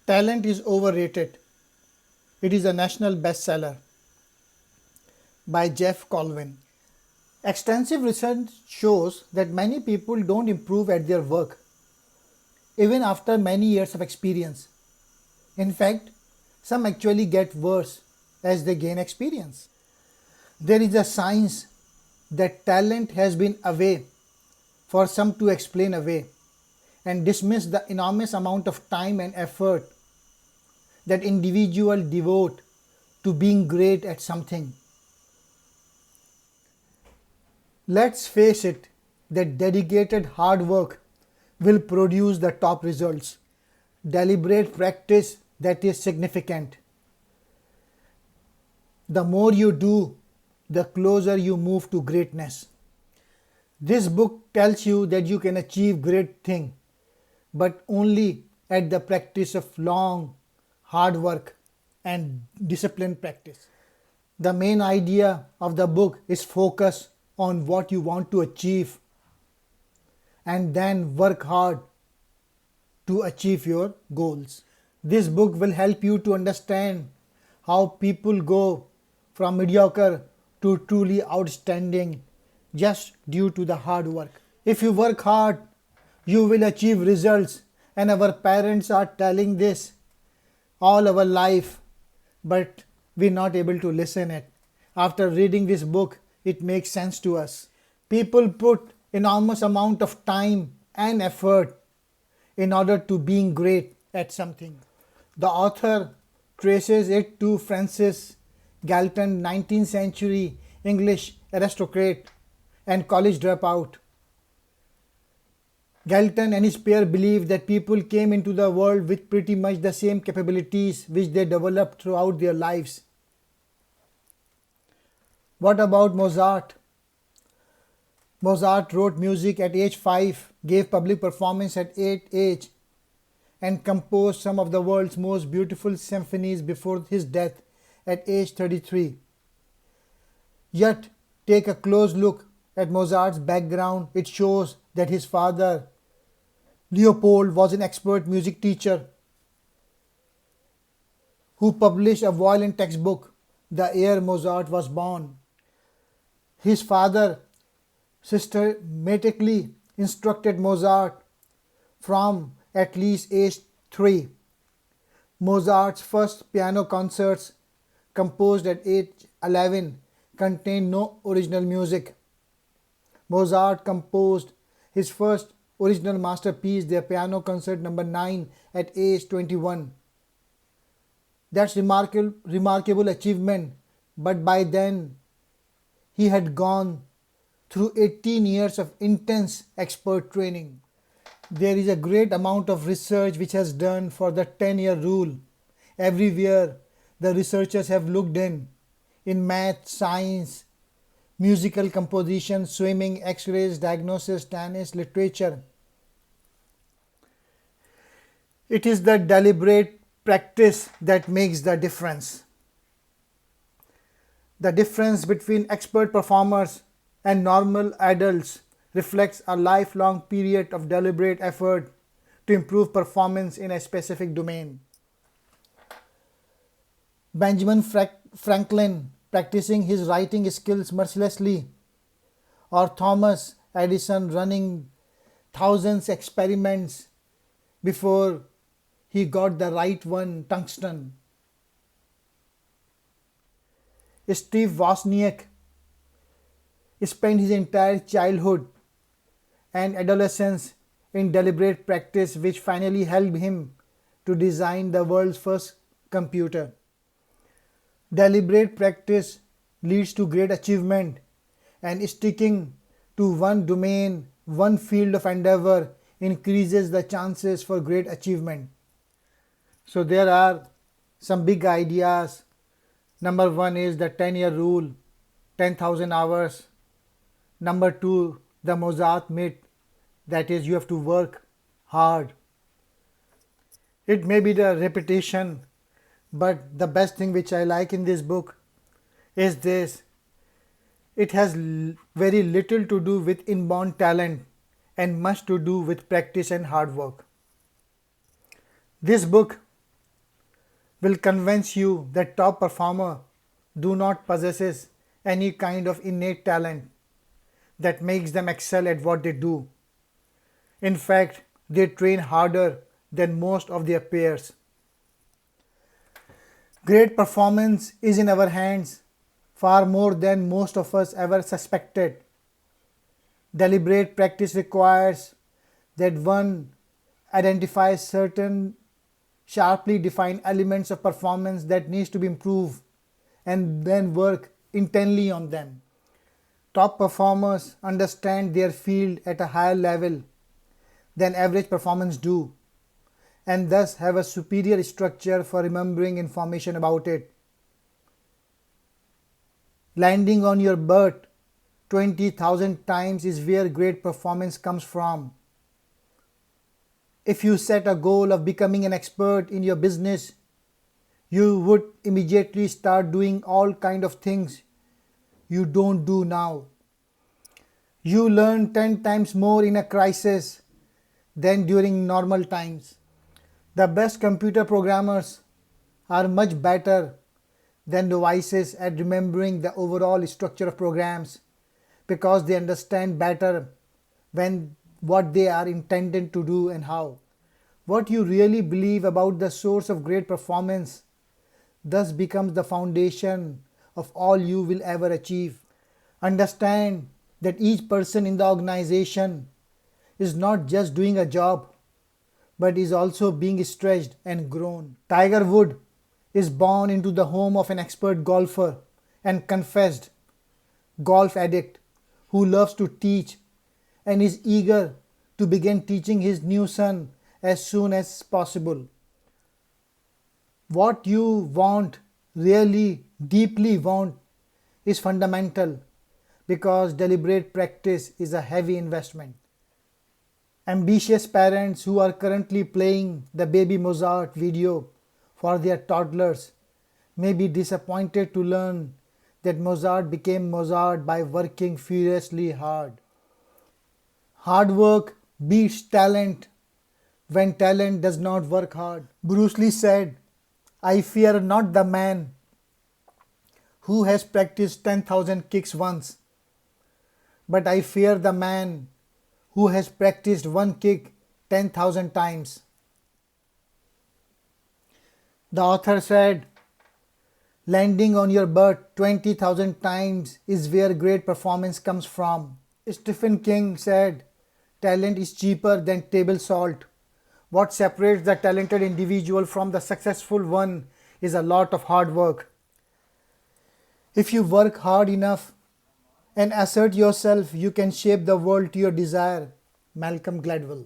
Talent is overrated. It is a national bestseller by Geoff Colvin. Extensive research shows that many people don't improve at their work, even after many years of experience. In fact, some actually get worse as they gain experience. There is a science that talent has been away for some to explain away and dismiss the enormous amount of time and effort that individuals devote to being great at something. Let's face it, that dedicated hard work will produce the top results. Deliberate practice that is significant. The more you do, the closer you move to greatness. This book tells you that you can achieve great things, but only at the practice of long, hard work and disciplined practice. The main idea of the book is focus on what you want to achieve and then work hard to achieve your goals. This book will help you to understand how people go from mediocre to truly outstanding just due to the hard work. If you work hard, you will achieve results, and our parents are telling this all our life, but we're not able to listen it. After reading this book, it makes sense to us. People put enormous amount of time and effort in order to being great at something. The author traces it to Francis Galton, 19th century English aristocrat and college dropout. Galton and his pair believed that people came into the world with pretty much the same capabilities which they developed throughout their lives. What about Mozart? Mozart wrote music at age 5, gave public performance at 8 age, and composed some of the world's most beautiful symphonies before his death at age 33. Yet, take a close look at Mozart's background. It shows that his father, Leopold, was an expert music teacher who published a violin textbook the year Mozart was born. His father systematically instructed Mozart from at least age 3. Mozart's first piano concerts, composed at age 11, contained no original music. Mozart composed his first original masterpiece, the Piano Concert No. 9, at age 21. That's remarkable achievement, but by then he had gone through 18 years of intense expert training. There is a great amount of research which has done for the 10-year rule. Everywhere the researchers have looked in math, science, musical composition, swimming, x-rays, diagnosis, tennis, literature. It is the deliberate practice that makes the difference. The difference between expert performers and normal adults reflects a lifelong period of deliberate effort to improve performance in a specific domain. Benjamin Franklin practicing his writing skills mercilessly, or Thomas Edison running thousands of experiments before he got the right one, tungsten. Steve Wozniak spent his entire childhood and adolescence in deliberate practice, which finally helped him to design the world's first computer. Deliberate practice leads to great achievement, and sticking to one domain, one field of endeavor increases the chances for great achievement. So there are some big ideas. Number 1 is the 10-year rule, 10,000 hours. Number 2, the Mozart myth, that is, you have to work hard. It may be the repetition, but the best thing which I like in this book is this: it has very little to do with inborn talent and much to do with practice and hard work. This book will convince you that top performer do not possesses any kind of innate talent that makes them excel at what they do. In fact, they train harder than most of their peers. Great performance is in our hands far more than most of us ever suspected. Deliberate practice requires that one identifies certain sharply defined elements of performance that needs to be improved and then work intently on them. Top performers understand their field at a higher level than average performers do and thus have a superior structure for remembering information about it. Landing on your butt 20,000 times is where great performance comes from. If you set a goal of becoming an expert in your business, you would immediately start doing all kind of things you don't do now. You learn 10 times more in a crisis than during normal times. The best computer programmers are much better than novices at remembering the overall structure of programs because they understand better when what they are intended to do and how. What you really believe about the source of great performance thus becomes the foundation of all you will ever achieve. Understand that each person in the organization is not just doing a job, but is also being stretched and grown. Tiger Woods is born into the home of an expert golfer and confessed golf addict who loves to teach and is eager to begin teaching his new son as soon as possible. What you want, really deeply want, is fundamental because deliberate practice is a heavy investment. Ambitious parents who are currently playing the Baby Mozart video for their toddlers may be disappointed to learn that Mozart became Mozart by working furiously hard. Hard work beats talent when talent does not work hard. Bruce Lee said, "I fear not the man who has practiced 10,000 kicks once, but I fear the man who has practiced one kick 10,000 times." The author said, landing on your butt 20,000 times is where great performance comes from. Stephen King said, talent is cheaper than table salt. What separates the talented individual from the successful one is a lot of hard work. If you work hard enough and assert yourself, you can shape the world to your desire. Malcolm Gladwell.